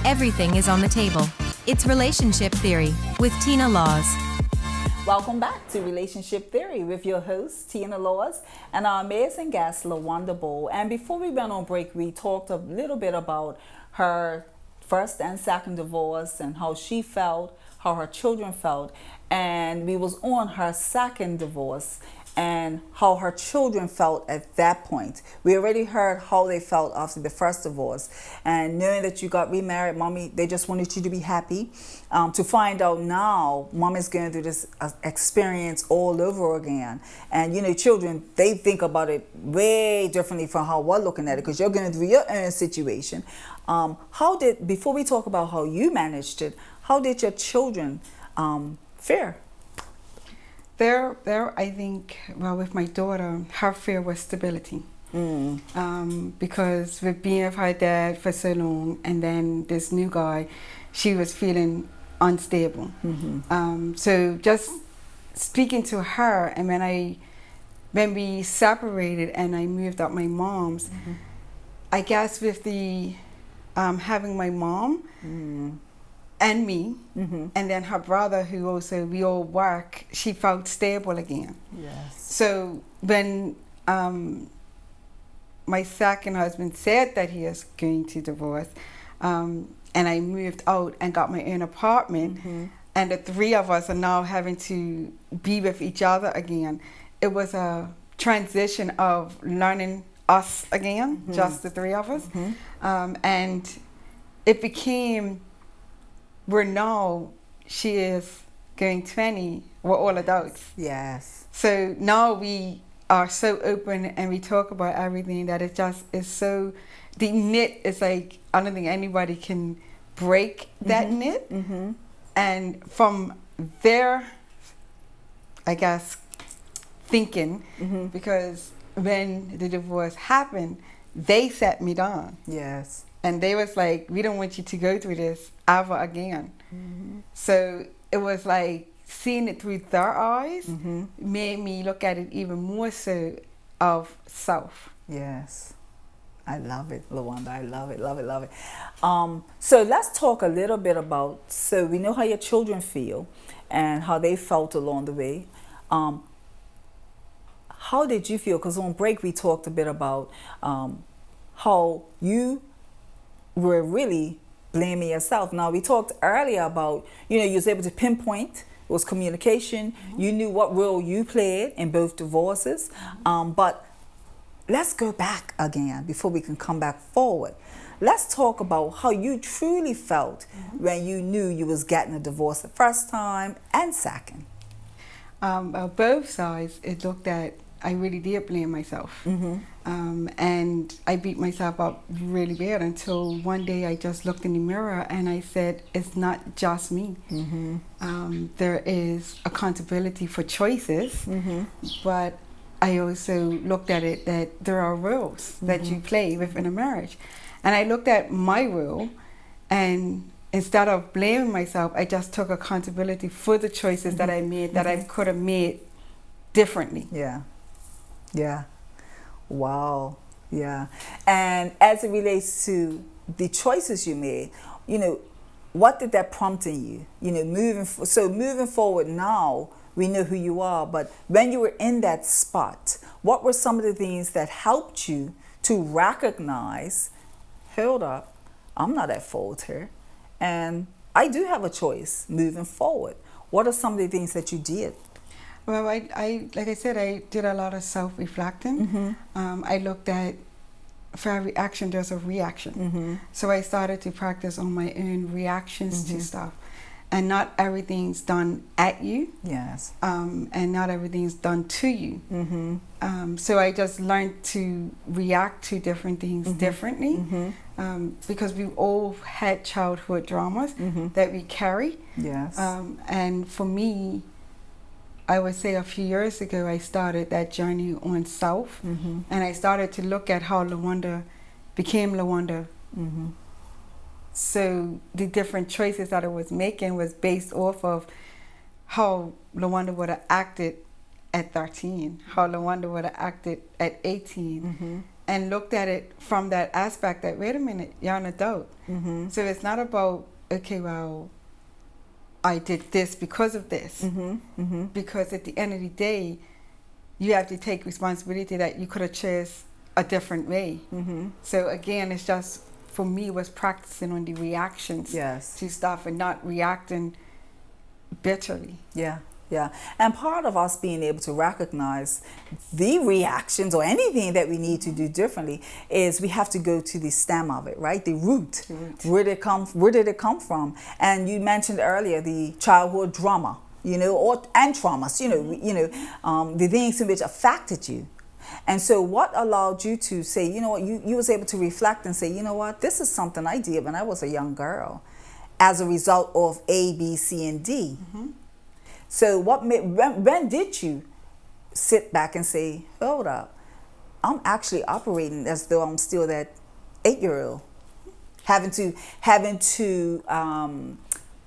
everything is on the table. It's Relationship Theory with Tina Laws. Welcome back to Relationship Theory with your host, Tina Laws, and our amazing guest, LaWanda Bowl. And before we went on break, we talked a little bit about her first and second divorce and how she felt, how her children felt. And we was on her second divorce and how her children felt at that point. We already heard how they felt after the first divorce, and knowing that you got remarried, mommy, they just wanted you to be happy. To find out now, mom is going through this experience all over again. And you know, children, they think about it way differently from how we're looking at it, because you're going through your own situation. Before we talk about how you managed it, how did your children fare? There, I think, well, with my daughter, her fear was stability. Because with being with her dad for so long, and then this new guy, she was feeling unstable. So just speaking to her, and when we separated and I moved out my mom's, I guess with the having my mom and me, and then her brother, who also, we all work, she felt stable again. Yes. So when my second husband said that he is going to divorce, and I moved out and got my own apartment, and the three of us are now having to be with each other again, it was a transition of learning us again, just the three of us. And it became, where now she is going 20, we're all adults. Yes. So now we are so open and we talk about everything that it just is so, the knit is like, I don't think anybody can break that knit. And from their, I guess, thinking, because when the divorce happened, they sat me down. Yes. And they was like, we don't want you to go through this ever again. So it was like seeing it through their eyes made me look at it even more so of self. Yes. I love it, LaWanda. I love it, love it, love it. So let's talk a little bit about, so we know how your children feel and how they felt along the way. How did you feel? Because on break we talked a bit about how you were really blaming yourself. Now, we talked earlier about, you was able to pinpoint, it was communication. You knew what role you played in both divorces. But let's go back again before we can come back forward. Let's talk about how you truly felt when you knew you was getting a divorce the first time and second. Both sides, it looked at, I really did blame myself. And I beat myself up really bad until one day I just looked in the mirror and I said, it's not just me. There is accountability for choices, but I also looked at it that there are roles that you play within a marriage. And I looked at my role, and instead of blaming myself, I just took accountability for the choices that I made that I could have made differently. Yeah. Yeah. Wow. Yeah. And as it relates to the choices you made, what did that prompt in you? Moving forward now, we know who you are, but when you were in that spot, what were some of the things that helped you to recognize, hold up, I'm not at fault here, and I do have a choice moving forward? What are some of the things that you did? Well, I like I said, I did a lot of self-reflecting. I looked at, for every action, there's a reaction. So I started to practice on my own reactions to stuff. And not everything's done at you. Yes. And not everything's done to you. So I just learned to react to different things differently. Because we've all had childhood dramas that we carry. Yes. And for me, I would say a few years ago, I started that journey on self, and I started to look at how LaWanda became LaWanda. So the different choices that I was making was based off of how LaWanda would have acted at 13, how LaWanda would have acted at 18, and looked at it from that aspect that, wait a minute, you're an adult. So it's not about, okay, well, I did this because of this. Because at the end of the day, you have to take responsibility that you could have chose a different way. So again, it's just, for me, was practicing on the reactions to stuff and not reacting bitterly. Yeah. And part of us being able to recognize the reactions or anything that we need to do differently is we have to go to the stem of it, right? The root. Where did it come from? And you mentioned earlier the childhood drama, and traumas, the things in which affected you. And so what allowed you to say, you know what, you was able to reflect and say, you know what, this is something I did when I was a young girl as a result of A, B, C, and D. So when did you sit back and say, hold up, I'm actually operating as though I'm still that 8-year-old, having to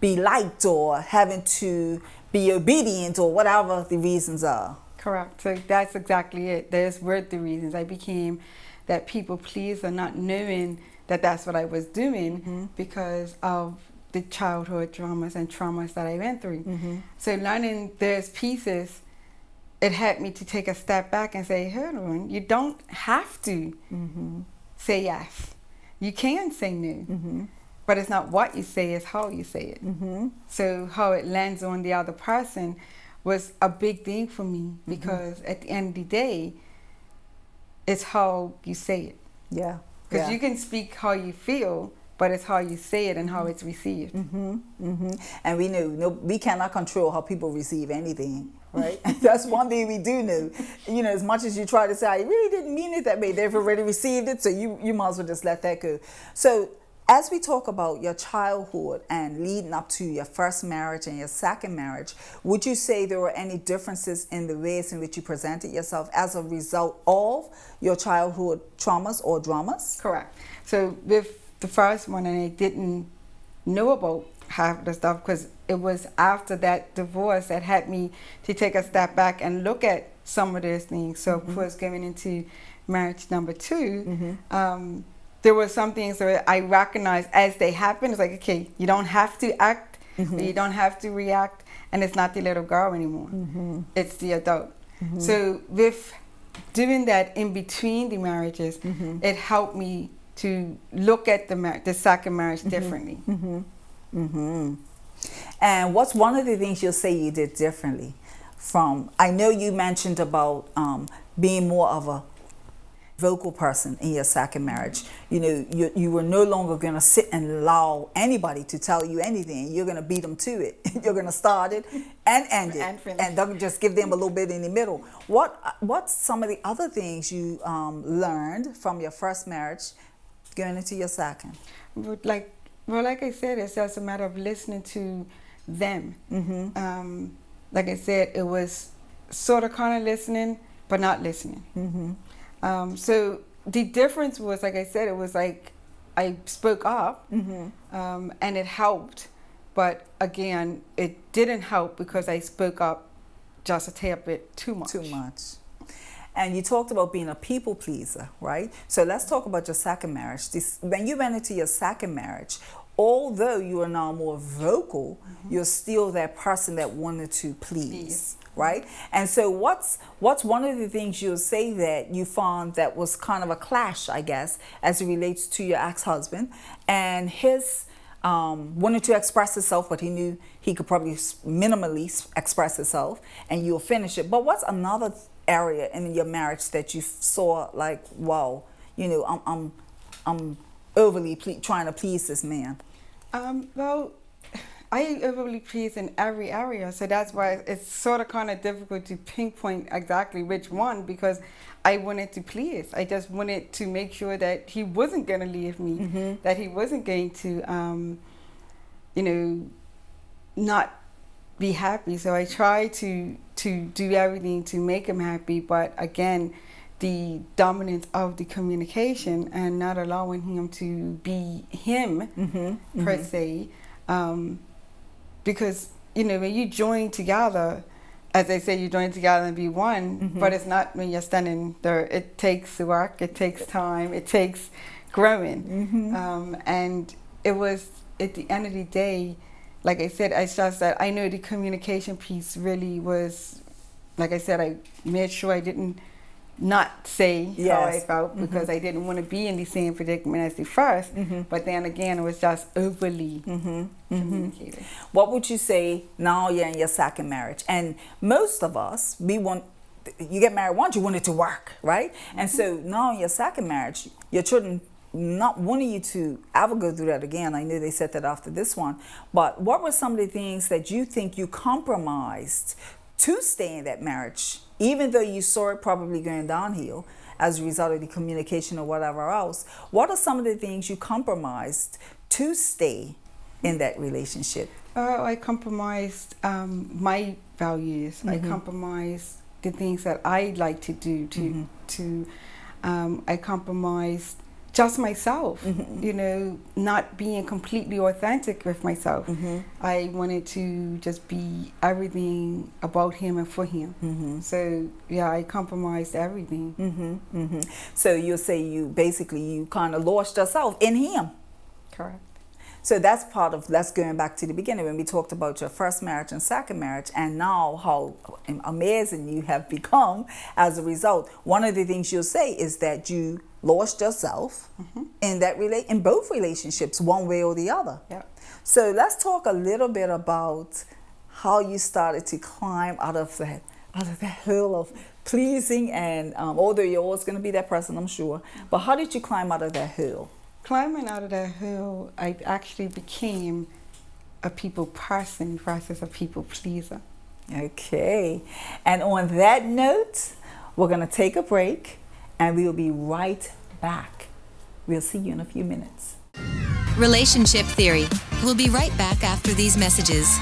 be liked or having to be obedient or whatever the reasons are. Correct. So that's exactly it. Those were the reasons. I became that people pleaser, not knowing that that's what I was doing because of the childhood traumas that I went through. So learning those pieces, it helped me to take a step back and say, hold on, you don't have to say yes. You can say no. But it's not what you say, it's how you say it. So how it lands on the other person was a big thing for me because at the end of the day, it's how you say it. Because you can speak how you feel, but it's how you say it and how it's received. And we know we cannot control how people receive anything, right? That's one thing we do know. As much as you try to say, I really didn't mean it that way, they've already received it, so you might as well just let that go. So as we talk about your childhood and leading up to your first marriage and your second marriage, would you say there were any differences in the ways in which you presented yourself as a result of your childhood traumas or dramas? Correct. So with the first one, and I didn't know about half the stuff because it was after that divorce that had me to take a step back and look at some of those things. So of course, going into marriage number 2, there were some things that I recognized as they happened. It's like, okay, you don't have to act, you don't have to react, and it's not the little girl anymore. It's the adult. So with doing that in between the marriages, it helped me to look at the second marriage differently. And what's one of the things you'll say you did differently from, I know you mentioned about being more of a vocal person in your second marriage. You were no longer going to sit and allow anybody to tell you anything. You're going to beat them to it. You're going to start it and end it, and don't just give them a little bit in the middle. What's some of the other things you learned from your first marriage going into your second? Like I said, it's just a matter of listening to them. Like I said, it was sort of kind of listening, but not listening. So the difference was, like I said, it was like I spoke up and it helped. But again, it didn't help because I spoke up just a tad bit too much. And you talked about being a people pleaser, right? So let's talk about your second marriage. When you went into your second marriage, although you are now more vocal, you're still that person that wanted to please. Right? And so what's one of the things you'll say that you found that was kind of a clash, I guess, as it relates to your ex-husband and his wanted to express himself, but he knew he could probably minimally express himself, and you'll finish it. But what's another area in your marriage that you saw like, wow, I'm overly trying to please this man? Well, I overly please in every area, so that's why it's sort of kind of difficult to pinpoint exactly which one, because I wanted to please. I just wanted to make sure that he wasn't going to leave me, that he wasn't going to, not be happy. So I tried to do everything to make him happy, but again, the dominance of the communication and not allowing him to be him per se. Because, when you join together, as they say, you join together and be one, but it's not when you're standing there. It takes work, it takes time, it takes growing. And it was, at the end of the day, like I said, it's just that I know the communication piece really was, like I said, I made sure I didn't not say how I felt because I didn't want to be in the same predicament as the first. But then again, it was just overly communicated. What would you say now you're in your second marriage? And most of us, you get married once, you want it to work, right? And so now in your second marriage, your children not wanting you to ever go through that again. I knew they said that after this one. But what were some of the things that you think you compromised to stay in that marriage, even though you saw it probably going downhill as a result of the communication or whatever else? What are some of the things you compromised to stay in that relationship? I compromised my values. I compromised the things that I like to do. I compromised just myself, you know, not being completely authentic with myself. I wanted to just be everything about him and for him. So yeah, I compromised everything. So you'll say you kind of lost yourself in him. Correct. So that's going back to the beginning when we talked about your first marriage and second marriage, and now how amazing you have become as a result. One of the things you'll say is that you lost yourself in both relationships, one way or the other. Yeah. So let's talk a little bit about how you started to climb out of that hill of pleasing, and although you're always going to be that person, I'm sure, but how did you climb out of that hill? Climbing out of that hill, I actually became a people person versus a people pleaser. Okay. And on that note, we're going to take a break and we'll be right back. We'll see you in a few minutes. Relationship Theory. We'll be right back after these messages.